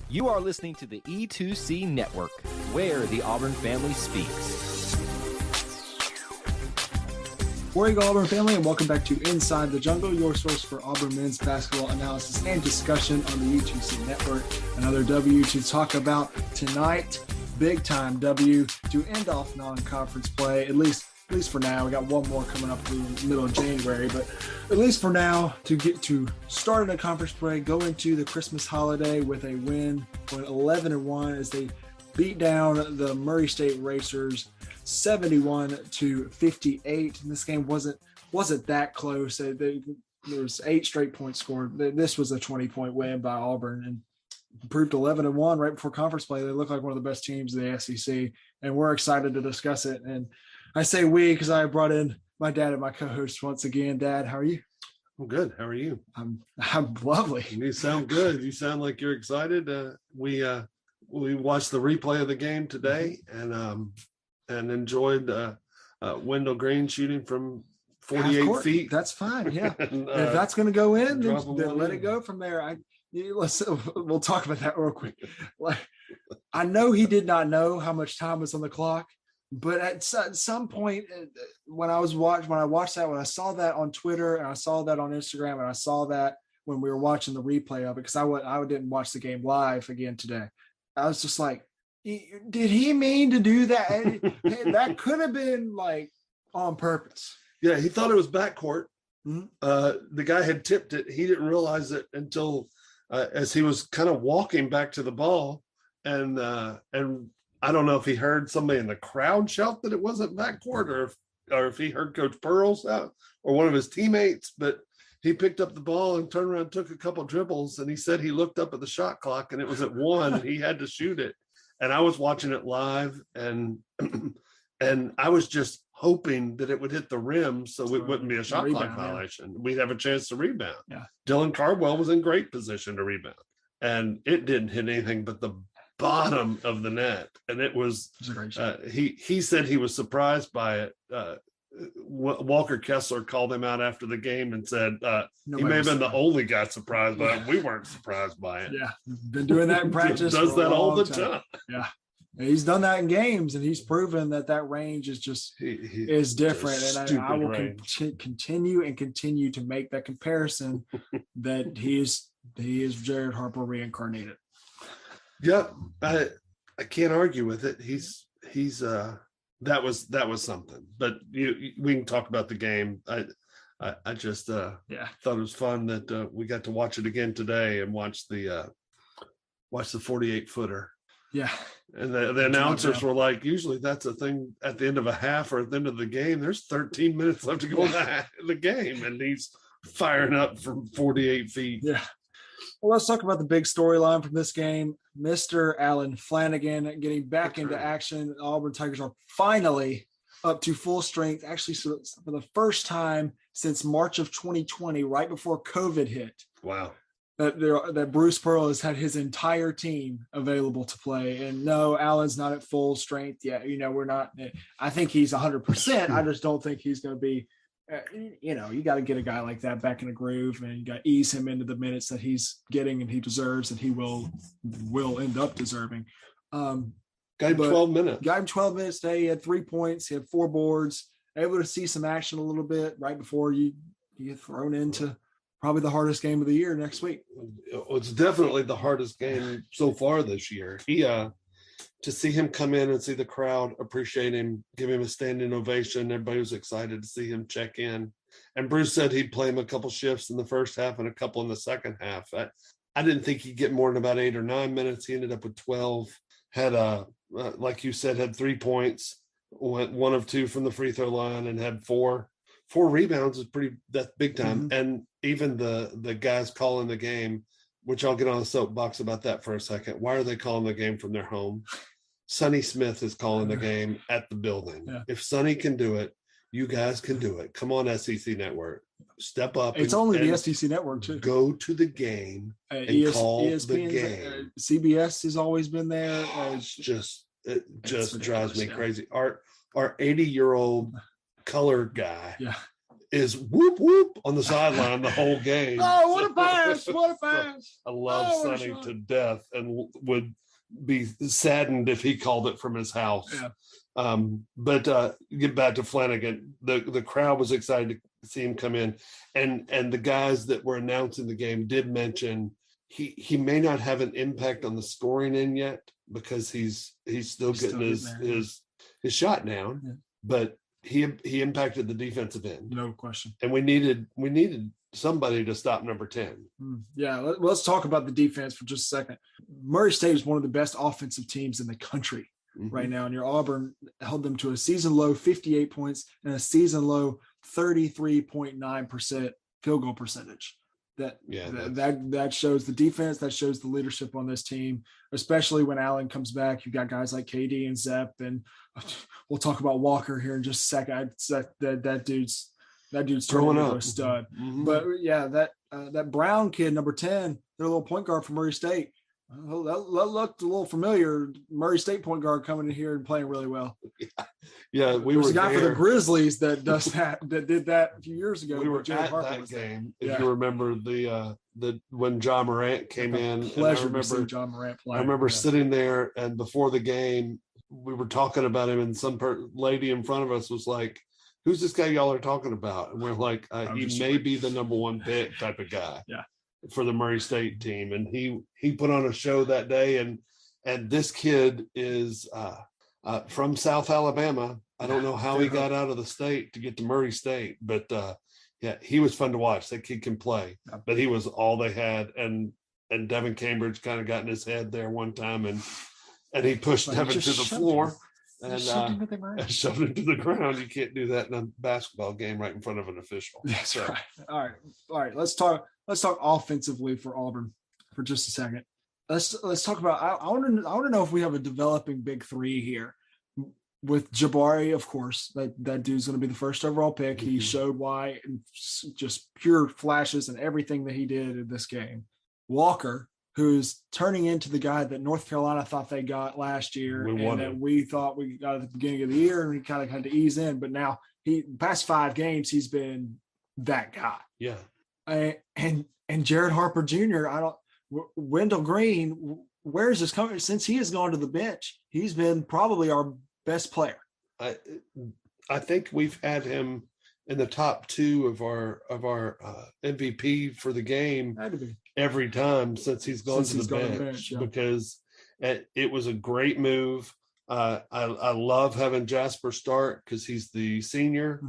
You are listening to the E2C Network, where the Auburn family speaks. Morning, Auburn family, and welcome back to Inside the Jungle, your source for Auburn men's basketball analysis and discussion on the E2C Network. Another W to talk about tonight. Big time W to end off non-conference play, at least for now. We got one more coming up in the middle of January, but at least for now, to get to start a conference play, go into the Christmas holiday with a win, went 11-1 as they beat down the Murray State Racers 71-58. And this game wasn't that close. There was 8 straight points scored. This was a 20-point win by Auburn and improved 11-1 right before conference play. They look like one of the best teams in the SEC, and we're excited to discuss it. And I say we because I brought in my dad and my co-host once again. Dad, how are you? I'm good. How are you? I'm lovely. You sound good. You sound like you're excited. We watched the replay of the game today and enjoyed Wendell Greene shooting from 48 feet. That's fine. Yeah. And if that's going to go in, then let it go from there. We'll talk about that real quick. I know he did not know how much time was on the clock. But at some point, when I watched that, when I saw that on Twitter and I saw that on Instagram and I saw that when we were watching the replay of it, because I didn't watch the game live again today, I was just like, did he mean to do that? That could have been like on purpose. Yeah, he thought it was backcourt. Mm-hmm. The guy had tipped it. He didn't realize it until as he was kind of walking back to the ball, and I don't know if he heard somebody in the crowd shout that it wasn't backcourt, or if he heard Coach Pearls out or one of his teammates, but he picked up the ball and turned around, took a couple dribbles, and he said he looked up at the shot clock and it was at 1. He had to shoot it. And I was watching it live, and I was just hoping that it would hit the rim so it wouldn't be a shot clock violation. Yeah. We'd have a chance to rebound. Yeah. Dylan Cardwell was in great position to rebound, and it didn't hit anything but the bottom of the net, and it was he said he was surprised by it. Walker Kessler called him out after the game and said he may have been the only guy surprised by it. We weren't surprised by it. Yeah, been doing that in practice. Does that all the time. Yeah, he's done that in games, and he's proven that range is just is different. And I will continue to make that comparison that he is Jared Harper reincarnated. Yep, I can't argue with it. He's that was something. But we can talk about the game. I just thought it was fun that we got to watch it again today and watch the 48-footer. Yeah, and the announcers were like, usually that's a thing at the end of a half or at the end of the game. There's 13 minutes left to go in the game, and he's firing up from 48 feet. Yeah. Well, let's talk about the big storyline from this game. Mr. Alan Flanigan getting back into action. The Auburn Tigers are finally up to full strength, actually for the first time since March of 2020, right before COVID hit. Wow. That Bruce Pearl has had his entire team available to play. And no, Alan's not at full strength yet. We're not – I think he's 100%. I just don't think he's going to be – you got to get a guy like that back in a groove, and you got to ease him into the minutes that he's getting and he deserves, and he will end up deserving. Got him 12 minutes. Got him 12 minutes today. He had 3 points. He had 4 boards. Able to see some action a little bit right before you get thrown into probably the hardest game of the year next week. It's definitely the hardest game so far this year. To see him come in and see the crowd appreciate him, give him a standing ovation. Everybody was excited to see him check in. And Bruce said he'd play him a couple shifts in the first half and a couple in the second half. I didn't think he'd get more than about 8 or 9 minutes. He ended up with 12. Had like you said, had 3 points, went 1 of 2 from the free throw line, and had 4 rebounds. That's big time. Mm-hmm. And even the guys calling the game, which I'll get on the soapbox about that for a second. Why are they calling the game from their home? Sonny Smith is calling the game at the building. Yeah. If Sonny can do it, you guys can do it. Come on, SEC Network. Step up. It's only the SEC Network, too. Go to the game and call the game. CBS has always been there. It just drives me crazy. Our 80-year-old color guy is whoop whoop on the sideline the whole game. Oh, what a pass! What a pass! I love Sonny to death and would be saddened if he called it from his house. Yeah. But get back to Flanigan. The crowd was excited to see him come in, and the guys that were announcing the game did mention he may not have an impact on the scoring end yet because he's still getting his shot down, yeah. But he impacted the defensive end, no question. And we needed somebody to stop number 10. Yeah, let's talk about the defense for just a second. Murray State is one of the best offensive teams in the country right now, and your Auburn held them to a season low 58 points and a season low 33.9% field goal percentage. That shows the defense, that shows the leadership on this team, especially when Allen comes back. You got guys like KD and Zepp, and we'll talk about Walker here in just a second. That dude's turning into a stud. But yeah, that Brown kid, number 10, their little point guard from Murray State. That looked a little familiar. Murray State point guard coming in here and playing really well. Yeah, we were a guy for the Grizzlies that did that a few years ago. We were at that game. If you remember the when John Morant came in. Pleasure to see John Morant play. I remember sitting there, and before the game, we were talking about him, and some lady in front of us was like, "Who's this guy y'all are talking about?" And we're like, "He may be the number one pick type of guy." Yeah. For the Murray State team, and he put on a show that day, and this kid is from South Alabama. I don't know how he got out of the state to get to Murray State, but yeah, he was fun to watch. That kid can play, but he was all they had, and Devin Cambridge kind of got in his head there one time, and he pushed Devin to the floor. And shoved him to the ground. You can't do that in a basketball game right in front of an official. That's right. All right. Let's talk offensively for Auburn for just a second. Let's talk about. I want to know if we have a developing big three here with Jabari. Of course, that dude's going to be the first overall pick. He showed why, and just pure flashes and everything that he did in this game. Walker, who's turning into the guy that North Carolina thought they got last year, and that we thought we got at the beginning of the year, and we kind of had to ease in. But now past 5 games, he's been that guy. Yeah. And Jared Harper Jr. Wendell Greene, where is this coming? Since he has gone to the bench, he's been probably our best player. I think we've had him in the top 2 of our MVP for the game every time since he's gone to the bench, because it was a great move. I love having Jasper start because he's the senior.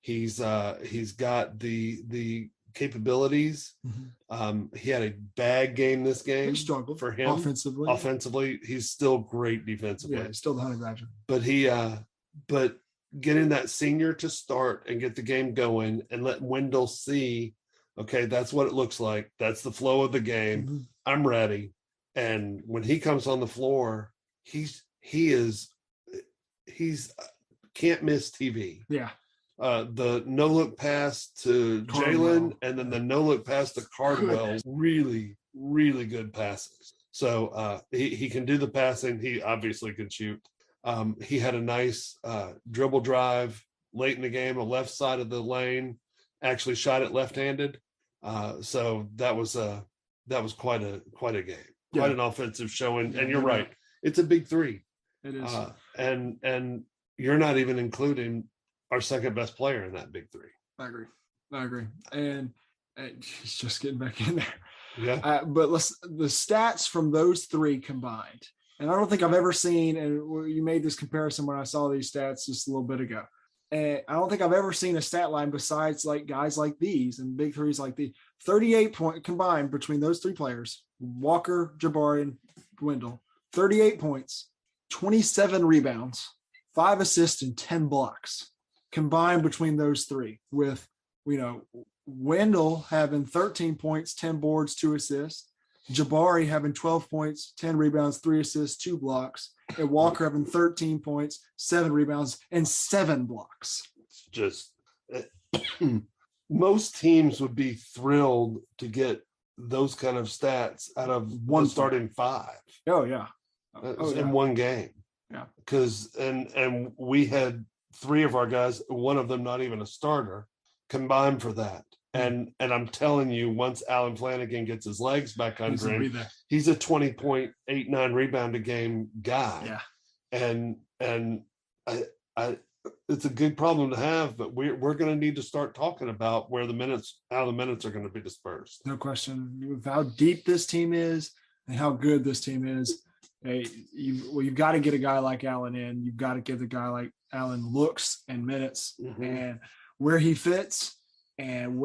He's got the capabilities. He had a bad game this game. He struggled for him offensively. He's still great defensively. Yeah, he's still the Honey Badger. But getting that senior to start and get the game going and let Wendell see, okay, that's what it looks like. That's the flow of the game. I'm ready. And when he comes on the floor, he's can't miss TV. Yeah. The no-look pass to Jalen and then the no-look pass to Cardwell, really, really good passes. So he can do the passing. He obviously can shoot. He had a nice dribble drive late in the game, a left side of the lane, actually shot it left-handed. So that was quite a game, quite an offensive showing. And you're right, it's a big 3. It is. And you're not even including our second best player in that big 3. I agree. And he's just getting back in there. Yeah. But the stats from those 3 combined, and I don't think I've ever seen, and you made this comparison when I saw these stats just a little bit ago. And I don't think I've ever seen a stat line besides like guys like these and big 3s like the 38 point combined between those 3 players, Walker, Jabari, and Wendell, 38 points, 27 rebounds, 5 assists, and 10 blocks combined between those 3, with, Wendell having 13 points, 10 boards, 2 assists, Jabari having 12 points, 10 rebounds, 3 assists, 2 blocks, and Walker having 13 points, 7 rebounds, and 7 blocks. Just most teams would be thrilled to get those kind of stats out of one starting 5. Oh yeah. In one game. Yeah. Because and we had 3 of our guys, one of them not even a starter, combine for that. And I'm telling you, once Alan Flanigan gets his legs back under him, he's a 20.89 rebound a game guy. Yeah. And I it's a good problem to have, but we're going to need to start talking about how the minutes are going to be dispersed. No question. With how deep this team is and how good this team is, you've got to get a guy like Allen in. You've got to give the guy like Allen looks and minutes and where he fits. And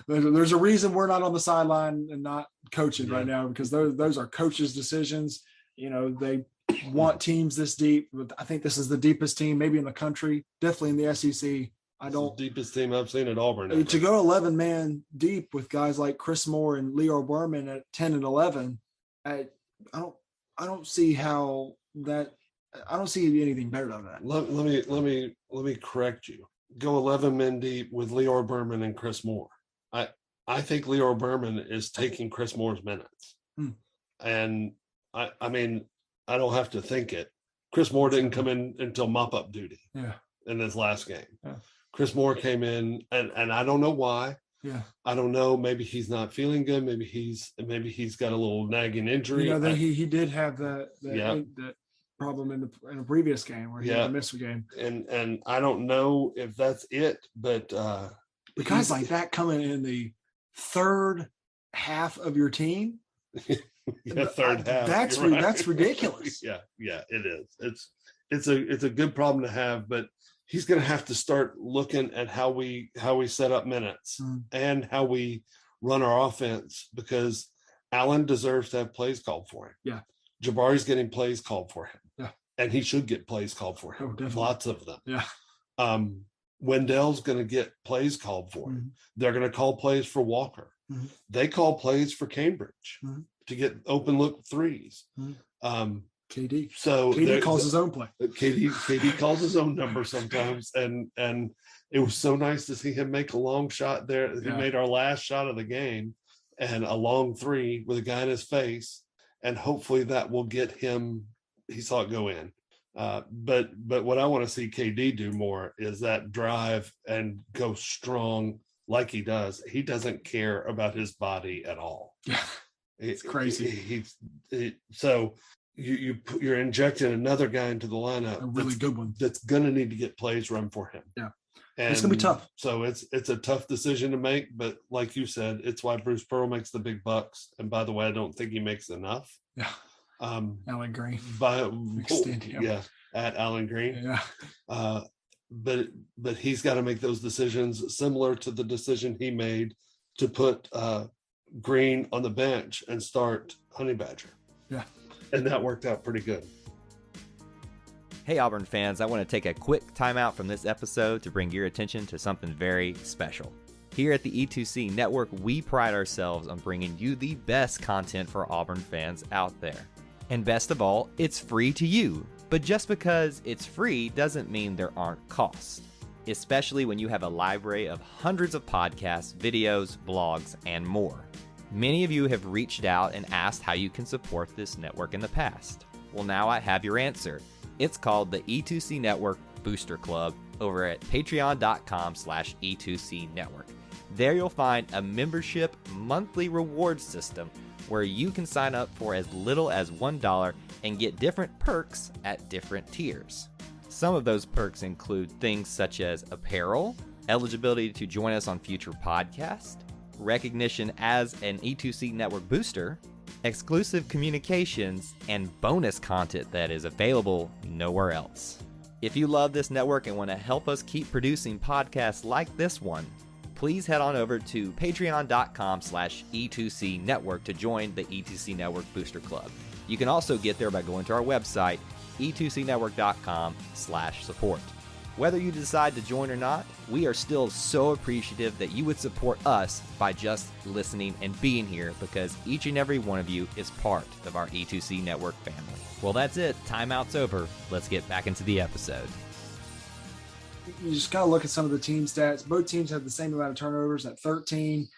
there's a reason we're not on the sideline and not coaching right now, because those are coaches' decisions. They want teams this deep. I think this is the deepest team maybe in the country, definitely in the SEC. The deepest team I've seen at Auburn. To go 11-man deep with guys like Chris Moore and Leo Berman at 10 and 11, I don't see how that. I don't see anything better than that. Let me correct you. Go 11 men deep with Leo Berman and Chris Moore. I think Leo Berman is taking Chris Moore's minutes. And I mean, I don't have to think it. Chris Moore didn't come in until mop-up duty in his last game. Yeah. Chris Moore came in, and I don't know why. Yeah. I don't know. Maybe he's not feeling good. Maybe he's got a little nagging injury. He did have that problem in a previous game where he had to miss a game. And I don't know if that's it, but guys like that coming in the third half of your team. Third half. That's ridiculous. Yeah, it is. It's a good problem to have, but he's going to have to start looking at how we set up minutes and how we run our offense, because Allen deserves to have plays called for him. Yeah. Jabari's getting plays called for him. Yeah. And he should get plays called for him. Lots of them. Yeah. Wendell's going to get plays called for him. They're going to call plays for Walker. They call plays for Cambridge to get open look threes. KD. So KD calls his own play. KD calls his own number sometimes. And it was so nice to see him make a long shot there. He made our last shot of the game and a long three with a guy in his face. And hopefully that will get him, he saw it go in. But what I want to see KD do more is that drive and go strong like he does. He doesn't care about his body at all. Yeah, it's crazy. So you're injecting another guy into the lineup. A really good one. That's going to need to get plays run for him. Yeah. And it's going to be tough. So it's a tough decision to make, but like you said, it's why Bruce Pearl makes the big bucks. And by the way, I don't think he makes enough. Yeah. Alan Greene. At Alan Greene. Yeah. But he's got to make those decisions similar to the decision he made to put Greene on the bench and start Honey Badger. Yeah. And that worked out pretty good. Hey Auburn fans, I want to take a quick timeout from this episode to bring your attention to something very special. Here at the E2C Network, we pride ourselves on bringing you the best content for Auburn fans out there. And best of all, it's free to you. But just because it's free doesn't mean there aren't costs, especially when you have a library of hundreds of podcasts, videos, blogs, and more. Many of you have reached out and asked how you can support this network in the past. Well, now I have your answer. It's called the E2C Network Booster Club over at patreon.com/E2C Network. There you'll find a membership monthly reward system where you can sign up for as little as $1 and get different perks at different tiers. Some of those perks include things such as apparel, eligibility to join us on future podcasts, recognition as an E2C Network booster, exclusive communications, and bonus content that is available nowhere else. If you love this network and want to help us keep producing podcasts like this one, please head on over to patreon.com/E2C Network to join the E2C Network Booster Club. You can also get there by going to our website, e2cnetwork.com/support. Whether you decide to join or not, we are still so appreciative that you would support us by just listening and being here, because each and every one of you is part of our E2C Network family. Well, that's it. Timeout's over. Let's get back into the episode. You just got to look at some of the team stats. Both teams have the same amount of turnovers at 13.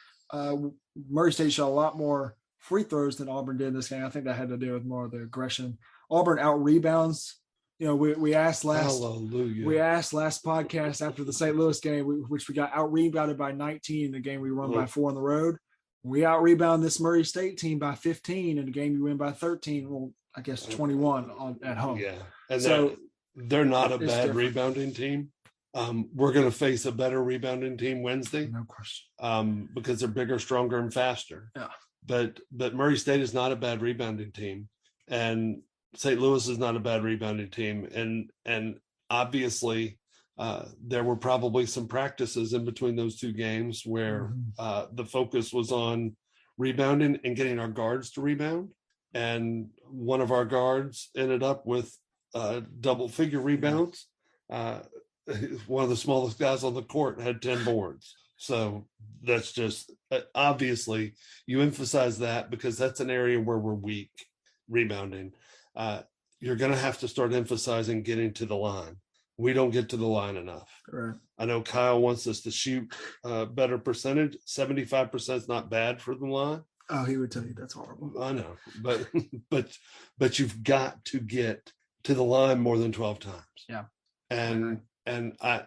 Murray State shot a lot more free throws than Auburn did in this game. I think that had to do with more of the aggression. Auburn out-rebounds we asked last podcast after the St. Louis game, which we got out rebounded by 19 in the game we won by 4 on the road. We out rebound this Murray State team by 15 in the game you win by 13. Well, I guess 21 at home. Yeah, and so they're not a bad rebounding team. We're going to face a better rebounding team Wednesday. No question. Because they're bigger, stronger, and faster. Yeah. But Murray State is not a bad rebounding team, and St. Louis is not a bad rebounding team. And obviously, there were probably some practices in between those two games where the focus was on rebounding and getting our guards to rebound. And one of our guards ended up with double-figure rebounds. One of the smallest guys on the court had 10 boards. So that's just obviously you emphasize that because that's an area where we're weak rebounding. You're going to have to start emphasizing getting to the line. We don't get to the line enough. Right. I know Kyle wants us to shoot better percentage. 75% is not bad for the line. Oh, he would tell you that's horrible. I know, but you've got to get to the line more than 12 times. Yeah. And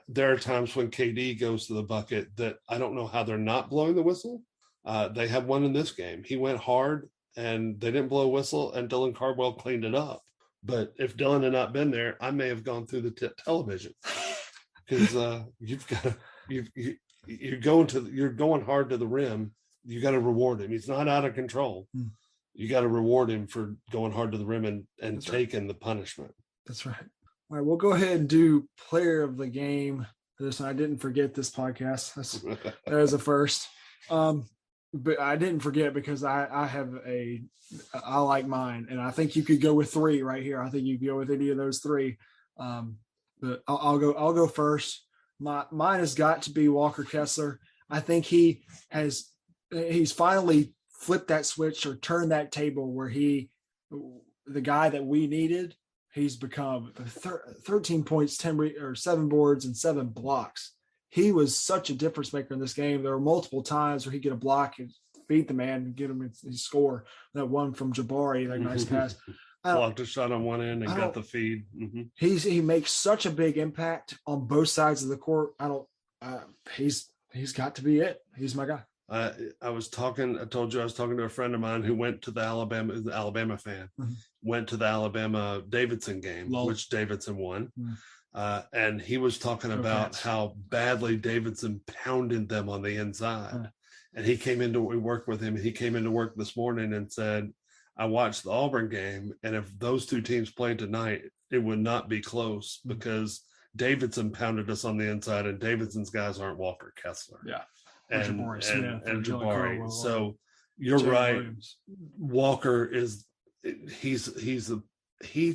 there are times when KD goes to the bucket that I don't know how they're not blowing the whistle. They had one in this game. He went hard and they didn't blow a whistle, and Dylan Cardwell cleaned it up. But if Dylan had not been there, I may have gone through the television because you're going hard to the rim. You got to reward him. He's not out of control. You got to reward him for going hard to the rim and taking the punishment. That's right. All right, we'll go ahead and do player of the game. I didn't forget this podcast. That was a first. But I didn't forget because I like mine, and I think you could go with 3 right here. I think you could go with any of those 3. But I'll go first. Mine has got to be Walker Kessler. I think he's finally flipped that switch or turned that table where the guy that we needed. He's become 13 points, 7 boards, and 7 blocks. He was such a difference maker in this game. There were multiple times where he'd get a block and beat the man and get him his score. That one from Jabari, that nice pass. Blocked a shot on one end and got the feed. He makes such a big impact on both sides of the court. He's got to be it. He's my guy. I told you I was talking to a friend of mine who went to the Alabama fan, went to the Alabama Davidson game, which Davidson won. And he was talking about how badly Davidson pounded them on the inside. And we worked with him. He came into work this morning and said, I watched the Auburn game, and if those two teams played tonight, it would not be close because Davidson pounded us on the inside, and Davidson's guys aren't Walker Kessler. Yeah. And Jabari. So you're right. Williams. Walker he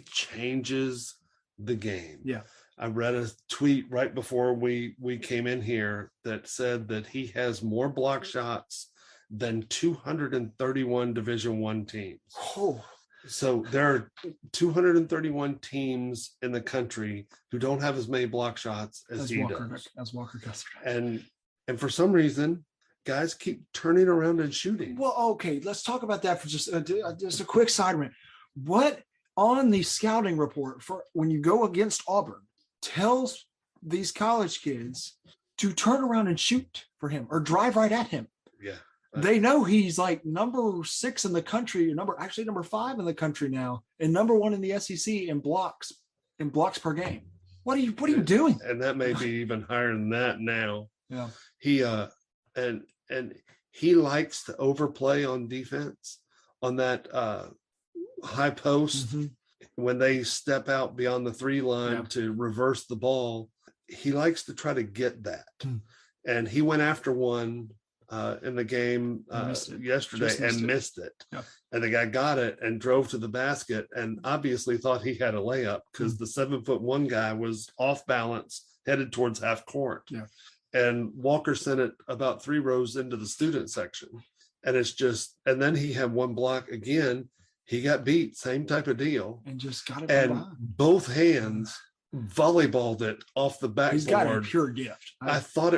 changes the game. Yeah. I read a tweet right before we came in here that said that he has more block shots than 231 Division I teams. Oh. So there are 231 teams in the country who don't have as many block shots as he does. As Walker Kessler. And for some reason, guys keep turning around and shooting. Well, okay, let's talk about that for just a quick side rant. What on the scouting report for when you go against Auburn tells these college kids to turn around and shoot for him or drive right at him? Yeah. They know he's like number 6 in the country, number 5 in the country now, and number 1 in the SEC in blocks per game. What are you doing? And that may be even higher than that now. Yeah. He likes to overplay on defense on that high post when they step out beyond the 3 line to reverse the ball. He likes to try to get that. And he went after one in the game yesterday and missed it. Yeah. And the guy got it and drove to the basket and obviously thought he had a layup because the 7'1" guy was off balance, headed towards half court. Yeah. And Walker sent it about 3 rows into the student section. And and then he had one block again. He got beat, same type of deal. And just got it. And both hands volleyballed it off the backboard. He's got a pure gift. I thought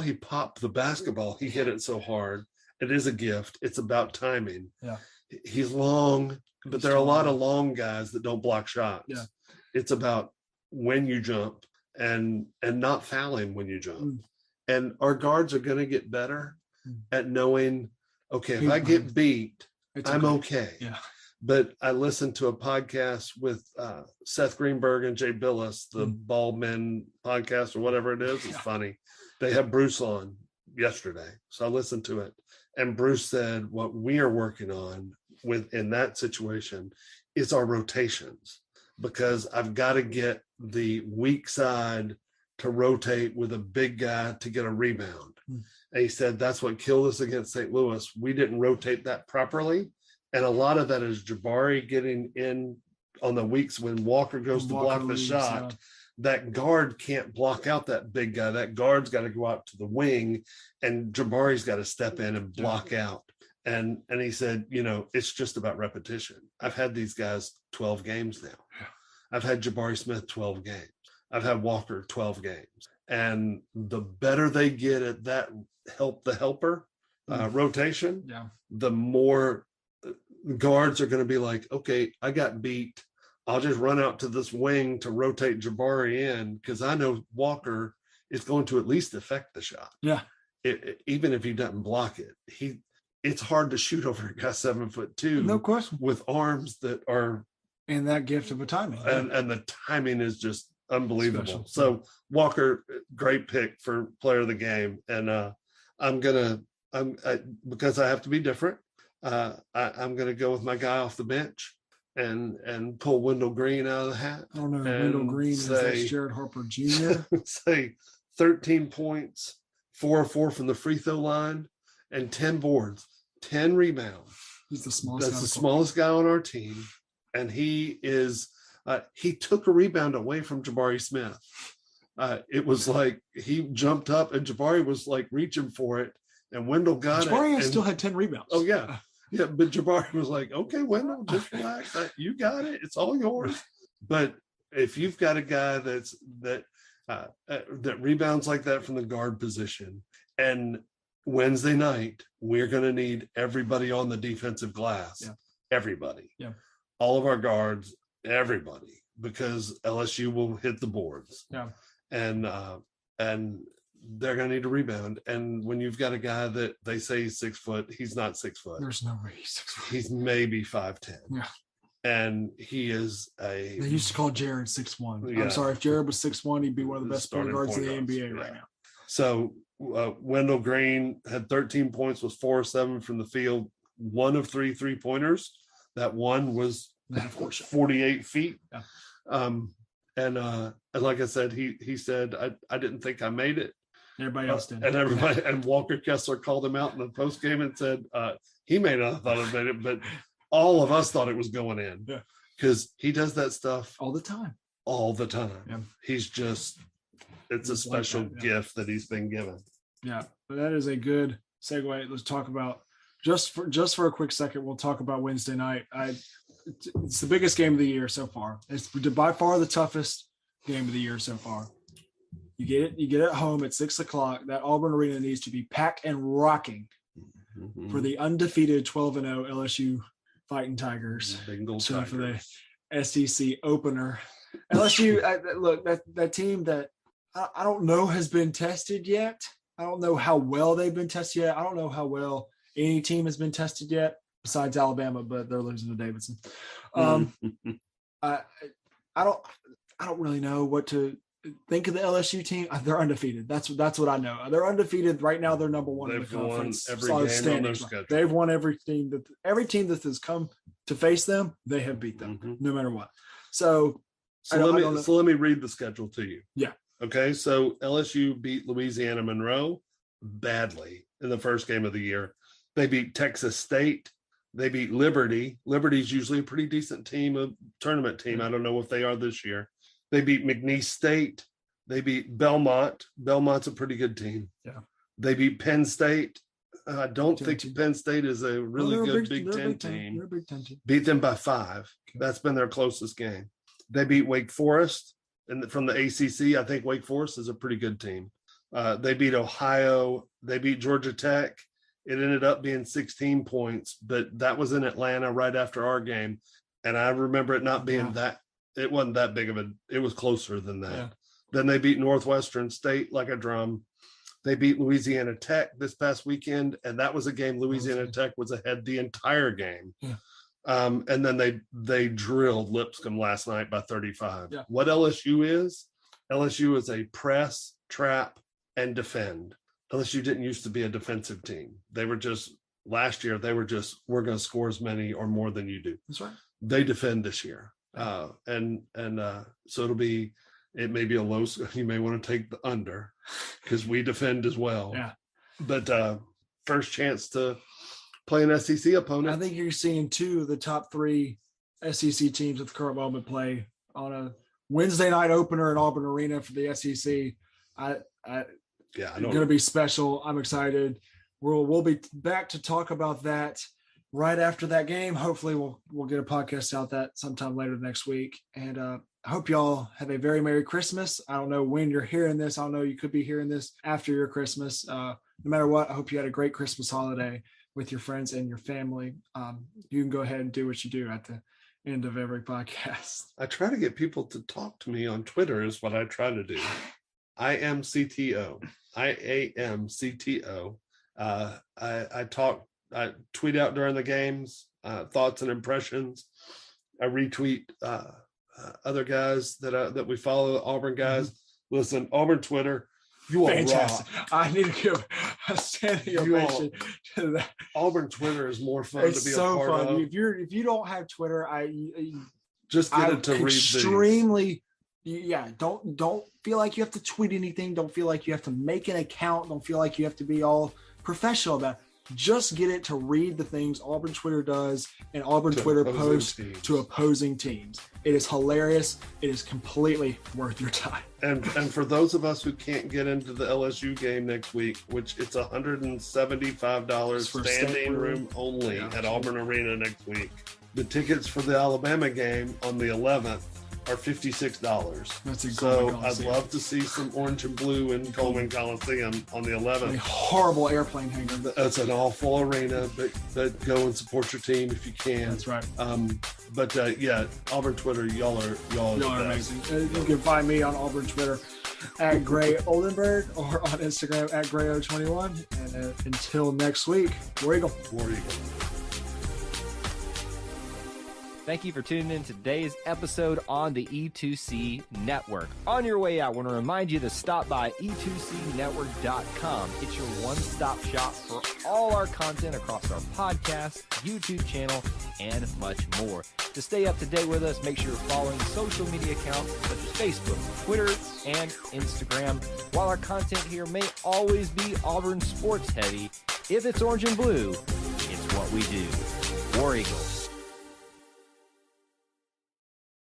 he popped the basketball. He hit it so hard. It is a gift. It's about timing. Yeah. He's long, but there are a lot of long guys that don't block shots. Yeah. It's about when you jump and not fouling when you jump. And our guards are going to get better at knowing, okay, if I get beat, I'm okay. Yeah. But I listened to a podcast with Seth Greenberg and Jay Billis, the Bald Men podcast or whatever it is. It's funny. They had Bruce on yesterday. So I listened to it. And Bruce said, what we are working on in that situation is our rotations, because I've got to get the weak side to rotate with a big guy to get a rebound. And he said, that's what killed us against St. Louis. We didn't rotate that properly. And a lot of that is Jabari getting in on the weeks when Walker goes to block the shot. That guard can't block out that big guy. That guard's got to go out to the wing, and Jabari's got to step in and block out. And he said, it's just about repetition. I've had these guys 12 games now. I've had Jabari Smith 12 games. I've had Walker 12 games. And the better they get at that helper rotation, the more guards are going to be like, okay, I got beat. I'll just run out to this wing to rotate Jabari in, because I know Walker is going to at least affect the shot. Yeah. Even if he doesn't block it, it's hard to shoot over a guy 7'2", no question, with arms that are and that gift of a timing, and the timing is just unbelievable. Special. So Walker, great pick for player of the game, and because I have to be different. I'm going to go with my guy off the bench and pull Wendell Greene out of the hat. Oh no, Wendell Greene is Jared Harper Jr. Say 13 points, 4 of 4 from the free throw line, and 10 boards, 10 rebounds. He's the smallest. That's the smallest guy on our team, and he is. He took a rebound away from Jabari Smith. It was like he jumped up and Jabari was like reaching for it, and Wendell got it. Jabari still had 10 rebounds. Oh yeah. Yeah, but Jabari was like, okay, Wendell, just relax. You got it. It's all yours. But if you've got a guy that rebounds like that from the guard position, and Wednesday night, we're going to need everybody on the defensive glass. Yeah. Everybody. Yeah. All of our guards, everybody, because LSU will hit the boards. Yeah. And they're going to need a rebound. And when you've got a guy that they say he's 6 foot, he's not 6 foot. There's no way he's 6 foot. He's maybe 5'10". Yeah. And he is They used to call Jared 6'1". Yeah. I'm sorry, if Jared was 6'1", he'd be one of the best point guards in the NBA right now. So Wendell Greene had 13 points, was 4 of 7 from the field, 1 of 3 3-pointers. That one was 48 feet. Yeah. And like I said, he said, I didn't think I made it. Everybody else did. And Walker Kessler called him out in the post game and said he may not have thought he made it, but all of us thought it was going in. Yeah. Because he does that stuff all the time. Yeah. He's just, it's a special gift that he's been given. Yeah, but that is a good segue. Let's talk about just for a quick second. We'll talk about Wednesday night. It's the biggest game of the year so far. It's by far the toughest game of the year so far. You get it at home at 6:00. That Auburn arena needs to be packed and rocking for the undefeated 12-0 LSU Fighting Tigers. So for the SEC opener, LSU. Look, that team that I don't know has been tested yet. I don't know how well they've been tested yet. I don't know how well any team has been tested yet besides Alabama, but they're losing to Davidson. I don't really know what to think of the LSU team. They're undefeated. That's what I know. They're undefeated right now. They're number one in the conference. Every game on their schedule. They've won every team that has come to face them. They have beat them no matter what. So let me read the schedule to you. Yeah. Okay. So LSU beat Louisiana Monroe badly in the first game of the year. They beat Texas State. They beat Liberty. Liberty's usually a pretty decent team, a tournament team. I don't know if they are this year. They beat McNeese State. They beat Belmont. Belmont's a pretty good team. Yeah. They beat Penn State. I don't think Penn State is a really good Big Ten team. They're a Big Ten team. Beat them by 5. Okay. That's been their closest game. They beat Wake Forest. And from the ACC, I think Wake Forest is a pretty good team. They beat Ohio. They beat Georgia Tech. It ended up being 16 points, but that was in Atlanta right after our game. And I remember it not being it wasn't that big of it was closer than that. Yeah. Then they beat Northwestern State like a drum. They beat Louisiana Tech this past weekend, and that was a game Louisiana Tech was ahead the entire game. Yeah. And then they drilled Lipscomb last night by 35. Yeah. What LSU is a press, trap, and defend. LSU didn't used to be a defensive team. They were just, last year, we're going to score as many or more than you do. That's right. They defend this year. So it may be a low, you may want to take the under because we defend as well. Yeah. But first chance to play an SEC opponent. I think you're seeing two of the top three SEC teams at the current moment play on a Wednesday night opener at Auburn Arena for the SEC. It's going to be special. I'm excited. We'll be back to talk about that right after that game. Hopefully we'll get a podcast out that sometime later next week. And I hope y'all have a very Merry Christmas. I don't know when you're hearing this. I don't know. You could be hearing this after your Christmas. No matter what, I hope you had a great Christmas holiday with your friends and your family. You can go ahead and do what you do at the end of every podcast. I try to get people to talk to me on Twitter is what I try to do. I am CTO. I tweet out during the games, thoughts and impressions. I retweet other guys that we follow, Auburn guys. Mm-hmm. Listen, Auburn Twitter, you all rock. I need to give a standing ovation to that. Auburn Twitter is more fun to be a part of. If you don't have Twitter, just get it to read extremely. Yeah, don't feel like you have to tweet anything. Don't feel like you have to make an account. Don't feel like you have to be all professional about it. Just get it to read the things Auburn Twitter does and Auburn Twitter posts to opposing teams. It is hilarious. It is completely worth your time. And for those of us who can't get into the LSU game next week, which it's $175 standing room only at Auburn Arena next week. The tickets for the Alabama game on the 11th are $56. That's so I'd love to see some orange and blue in Coleman Coliseum on the 11th. A horrible airplane hangar. That's an awful arena, but go and support your team if you can. That's right. Auburn Twitter, y'all are amazing. You can find me on Auburn Twitter at Gray Oldenburg or on Instagram at Gray021. And until next week, War Eagle. War Eagle. Thank you for tuning in to today's episode on the E2C Network. On your way out, I want to remind you to stop by e2cnetwork.com. It's your one-stop shop for all our content across our podcast, YouTube channel, and much more. To stay up to date with us, make sure you're following social media accounts such as Facebook, Twitter, and Instagram. While our content here may always be Auburn sports heavy, if it's orange and blue, it's what we do. War Eagle.